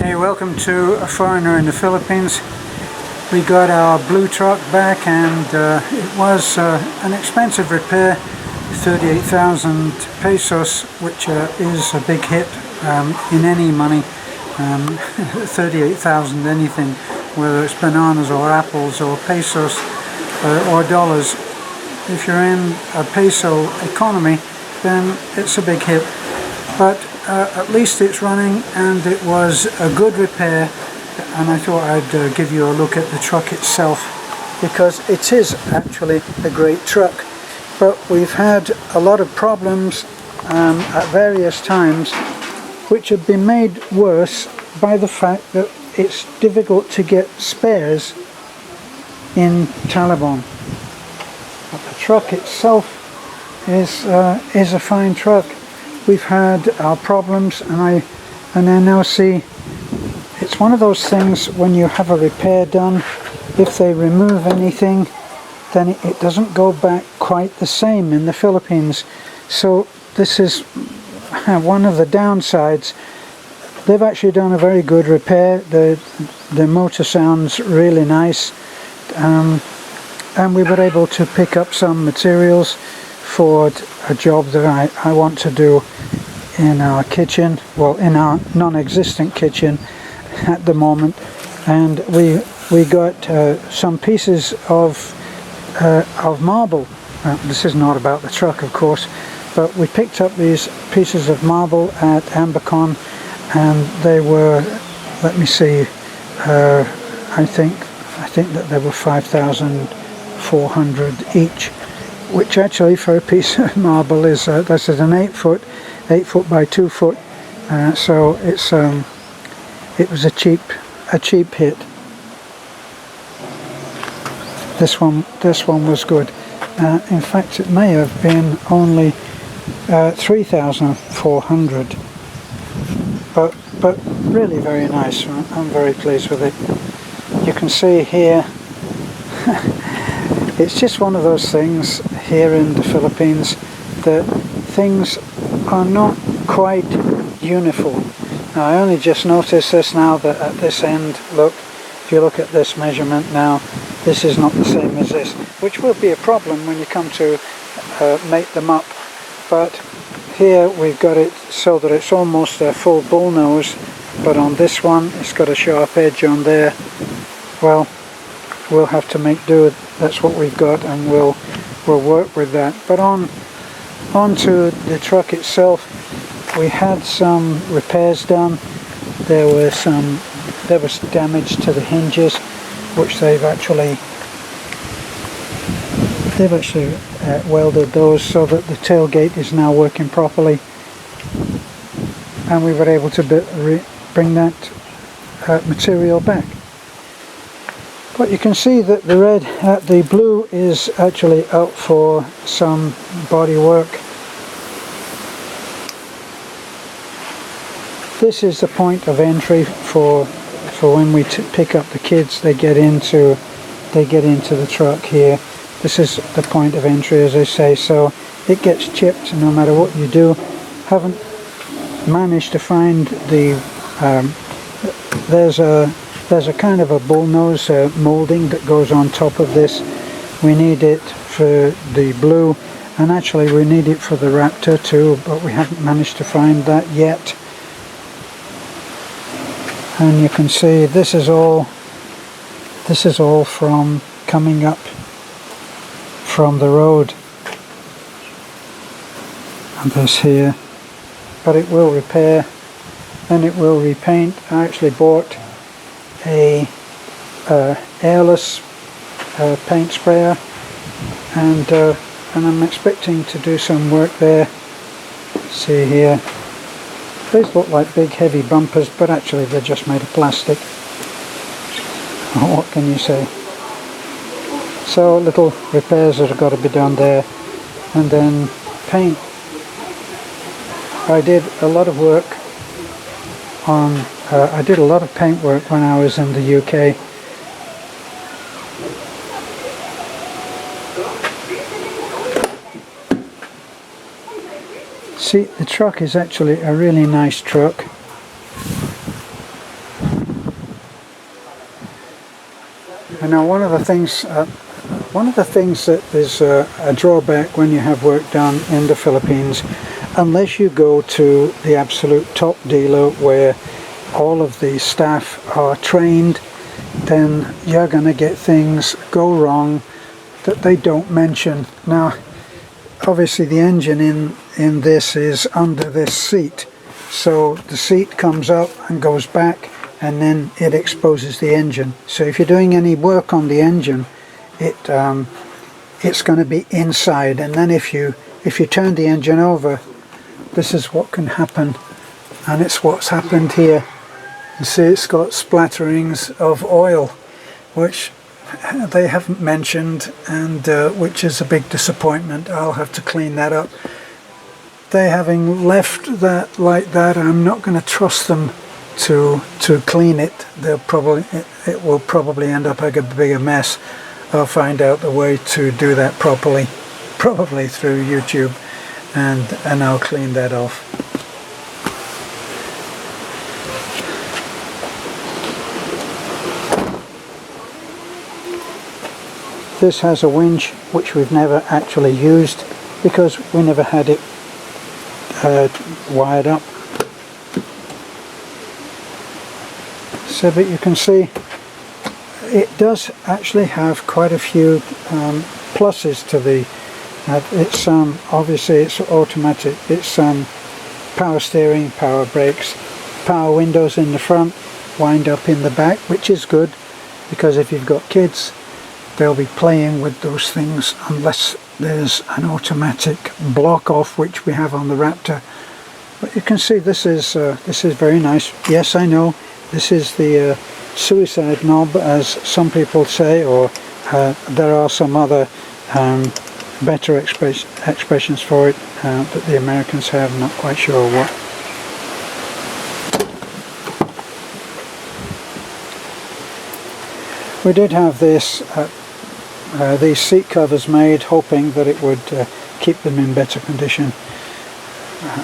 Hey, welcome to A Foreigner in the Philippines. We got our blue truck back, and it was an expensive repair, 38,000 pesos, which is a big hit in any money. 38,000 anything, whether it's bananas or apples or pesos or dollars. If you're in a peso economy, then it's a big hit. But at least it's running, and it was a good repair, and I thought I'd give you a look at the truck itself, because it is actually a great truck. But we've had a lot of problems at various times, which have been made worse by the fact that it's difficult to get spares in Taliban. But the truck itself is a fine truck. We've had our problems, and I now see it's one of those things when you have a repair done, if they remove anything, then it doesn't go back quite the same in the Philippines. So this is one of the downsides. They've actually done a very good repair. The motor sounds really nice, and we were able to pick up some materials for a job that I want to do in our kitchen, well, in our non-existent kitchen at the moment. And we got some pieces of marble. This is not about the truck, of course, but we picked up these pieces of marble at Ambacon, and they were, let me see, I think that they were 5,400 each, which actually for a piece of marble is this is an 8 foot by 2 foot, so it's it was a cheap hit. This one was good. In fact, it may have been only 3,400, but really very nice. I'm very pleased with it. You can see here. It's just one of those things here in the Philippines that things are not quite uniform. Now, I only just noticed this now, that at this end, look, if you look at this measurement now, this is not the same as this, which will be a problem when you come to make them up. But here we've got it so that it's almost a full bull nose, but on this one it's got a sharp edge on there. Well, we'll have to make do. That's what we've got, and we'll work with that. But onto the truck itself, we had some repairs done. There was damage to the hinges, which they've actually welded those so that the tailgate is now working properly, and we were able to bring that material back. But you can see that the blue is actually out for some body work. This is the point of entry for when we pick up the kids. They get into the truck here. This is the point of entry, as I say. So it gets chipped no matter what you do. Haven't managed to find the there's a kind of a bullnose moulding that goes on top of this. We need it for the blue, and actually we need it for the Raptor too, but we haven't managed to find that yet. And you can see this is all from coming up from the road, and this here. But it will repair, and it will repaint. I actually bought a airless paint sprayer, and I'm expecting to do some work there. See here, these look like big heavy bumpers, but actually they're just made of plastic. What can you say? So little repairs that have got to be done there, and then paint. I did a lot of work on I did a lot of paint work when I was in the UK. See, the truck is actually a really nice truck. And now one of the things that is a drawback when you have work done in the Philippines, unless you go to the absolute top dealer where all of the staff are trained, then you're going to get things go wrong that they don't mention. Now obviously the engine in this is under this seat, so the seat comes up and goes back, and then it exposes the engine. So if you're doing any work on the engine, it's going to be inside, and then if you turn the engine over, this is what can happen, and it's what's happened here. You see it's got splatterings of oil, which they haven't mentioned, and which is a big disappointment. I'll have to clean that up. They having left that like that, I'm not going to trust them to clean it. It will probably end up like a bigger mess. I'll find out the way to do that properly, probably through YouTube, and I'll clean that off. This has a winch which we've never actually used because we never had it wired up. So that you can see, it does actually have quite a few pluses to the it's obviously it's automatic, it's power steering, power brakes, power windows in the front, wind up in the back, which is good because if you've got kids they'll be playing with those things unless there's an automatic block off, which we have on the Raptor. But you can see this is very nice. Yes, I know this is the suicide knob, as some people say, or there are some other better expressions for it that the Americans have, not quite sure what. We did have these seat covers made, hoping that it would keep them in better condition,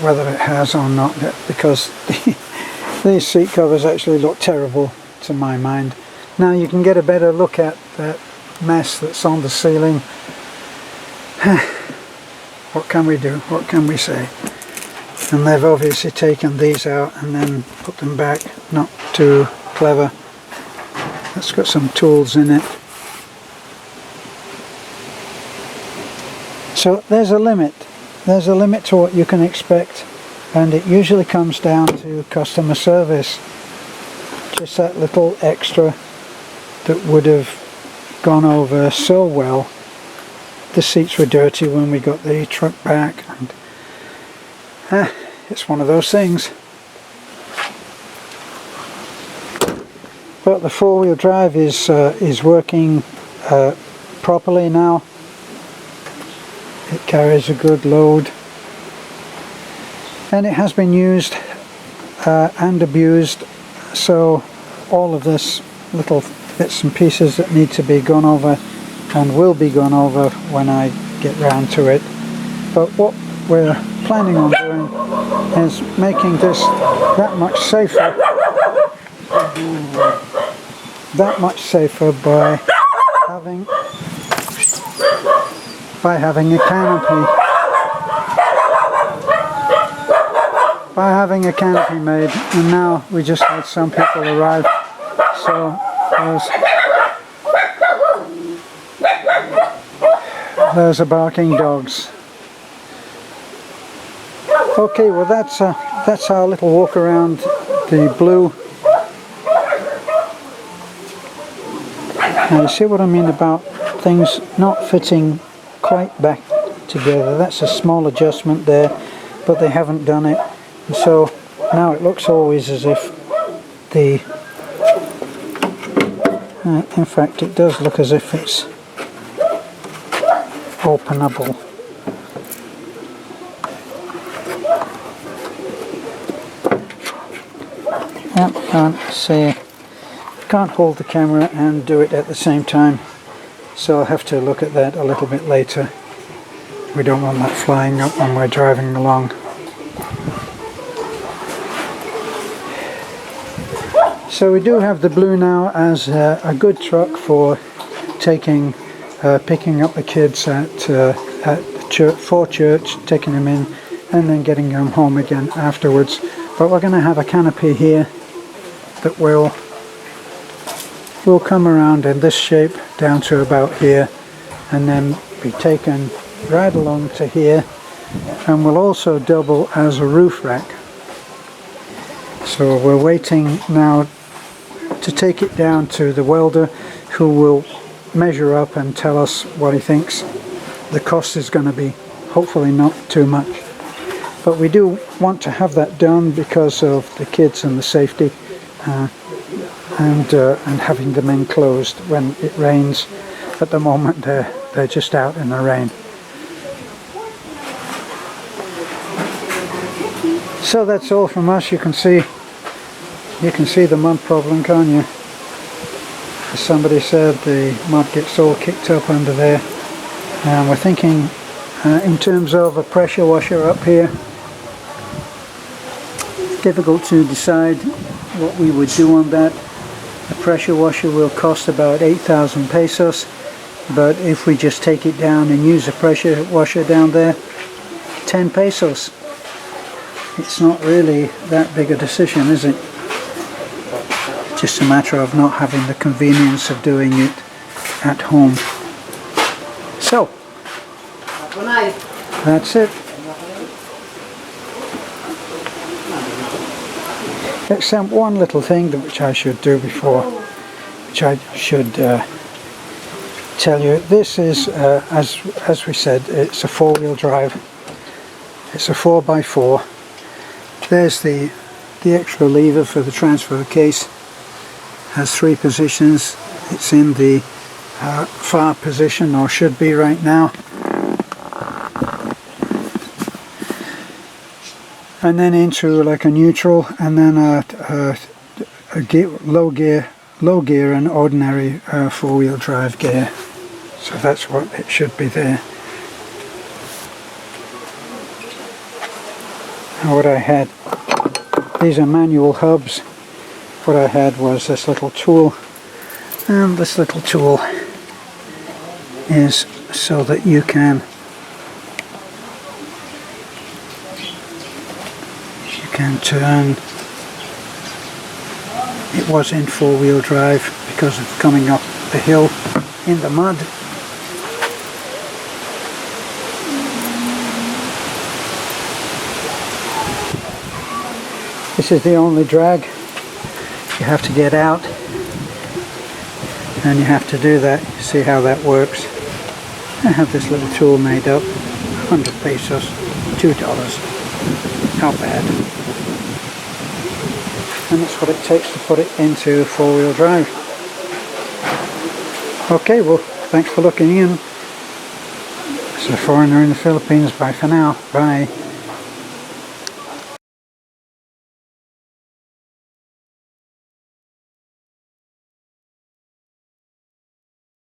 whether it has or not, because these seat covers actually look terrible to my mind. Now you can get a better look at that mess that's on the ceiling. What can we do? What can we say? And they've obviously taken these out and then put them back. Not too clever. It's got some tools in it. So there's a limit. There's a limit to what you can expect, and it usually comes down to customer service. Just that little extra that would have gone over so well. The seats were dirty when we got the truck back, and it's one of those things. But the four-wheel drive is working properly now. It carries a good load, and it has been used and abused, so all of this little bits and pieces that need to be gone over and will be gone over when I get round to it. But what we're planning on doing is making this that much safer by having a canopy. By having a canopy made, and now we just had some people arrive, so there's the barking dogs. Okay, well that's our little walk around the Blue. Now you see what I mean about things not fitting quite back together. That's a small adjustment there, but they haven't done it, and so now it looks always as if the in fact it does look as if it's openable. Yep, can't hold the camera and do it at the same time, so I'll have to look at that a little bit later. We don't want that flying up when we're driving along. So we do have the Blue now as a good truck for taking, picking up the kids at church, for church, taking them in and then getting them home again afterwards. But we're going to have a Canopy here that will come around in this shape down to about here and then be taken right along to here, and will also double as a roof rack. So we're waiting now to take it down to the welder, who will measure up and tell us what he thinks the cost is going to be. Hopefully not too much, but we do want to have that done because of the kids and the safety, and having them enclosed when it rains. At the moment they're just out in the rain. So that's all from us. You can see the mud problem, can't you? As somebody said, the mud gets all kicked up under there, and we're thinking in terms of a pressure washer up here. Difficult to decide what we would do on that. The pressure washer will cost about 8,000 pesos, but if we just take it down and use a pressure washer down there, 10 pesos. It's not really that big a decision, is it? Just a matter of not having the convenience of doing it at home. So, that's it. Except one little thing which I should do before, which I should tell you. This is, as we said, it's a four-wheel drive. It's a 4x4. There's the extra lever for the transfer case. Has 3 positions. It's in the far position, or should be right now. And then into like a neutral, and then a gear, low gear and ordinary 4-wheel drive gear. So that's what it should be there. And what I had, these are manual hubs. What I had was this little tool, and this little tool is so that you can turn. It was in 4-wheel drive because of coming up the hill in the mud. This is the only drag. You have to get out and you have to do that. See how that works. I have this little tool made up, 100 pesos, $2. Not bad. And that's what it takes to put it into 4-wheel drive. Okay, well, thanks for looking in. It's a foreigner in the Philippines. Bye for now. Bye.